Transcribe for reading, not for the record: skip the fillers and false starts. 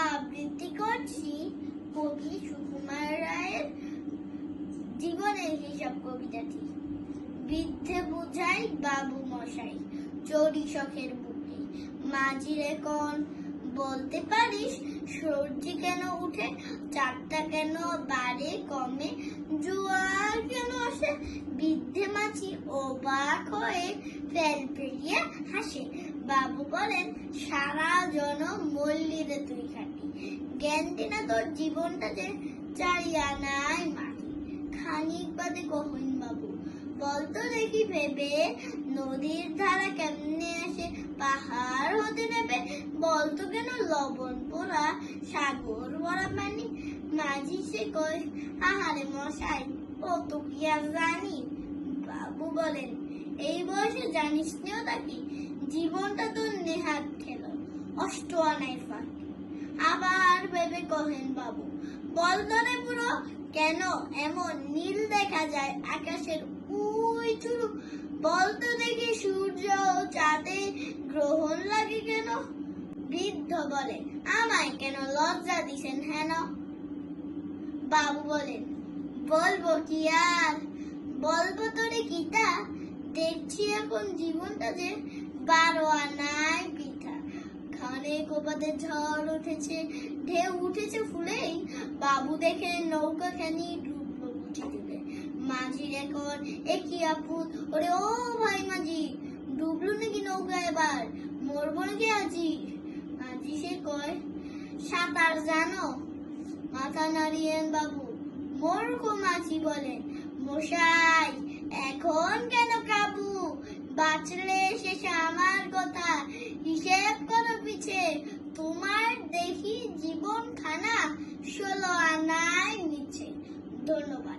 আবৃত্তি করছি কবি সুকুমার রায়ের জীবনের হিসাব কবিতাটি। বৃদ্ধে বুঝাই বাবু মশাই চড়ি শখের বুকে, মাঝিরে কোন বলতে পারিস সর্দি কেন উঠে, চারটা কেন বাড়ে কমে, জোয়ার কেন আসে। বৃদ্ধে মাঝি অবাক হয়ে ফেল ফেলিয়ে হাসে। বাবু বলেন, সারা জনম মল্লিরে তুই খাটি, জ্ঞানটি না তোর জীবনটা যে চারিয়া নাই মাটি। খানিক বাদে কহিন বাবু, বলতো দেখি ভেবে, নদীর ধারা কেমনে আসে পাহাড় হতে নেবে, বলতো কেন লবণ পোড়া সাগর ভরা পানি। মাঝি সে কয়, আহারে মশাই ও তো কি আর জানি। বাবু বলেন, এই বয়সে জানিস নিও তাকি, জীবনটা তোর নেহাত খেলো অষ্ট আনায় ফাঁকি। আবার ভেবে কহেন বাবু, বলতো রে পুরো কেন এমন নীল দেখা যায় আকাশের ওই চুরু, বলতো দেখি সূর্য ও চাঁদে গ্রহণ লাগে কেন। বৃদ্ধ বলে, আমায় কেন লজ্জা দিছেন হেন। বাবু বলেন, বলবো কি আর, বলবো তোরে গীতা, দেখছি এখন জীবনটা যে 12 আনায় পিঠা। খানে কোপাতে ঝড় উঠেছে, ঢেউ উঠেছে ফুলেই, বাবু দেখে নৌকা খানি ডুবলো বুঝি দিলে। মাঝির এখন একই আপদ, ওরে ও ভাই মাঝি, ডুবলো নাকি নৌকা এবার, মরবো নাকি আজি। মাঝি সে কয়, সাঁতার জানো। মাথা নাড়িয়েন বাবু। মূর্খ মাঝি বলেন, মশাই এখন কেন কাবু, বাঁচলে শেষ আমার কথা, হিসেব করো পিছে, তোমার দেখি জীবন খানা 16 আনায় নিচে। ধন্যবাদ।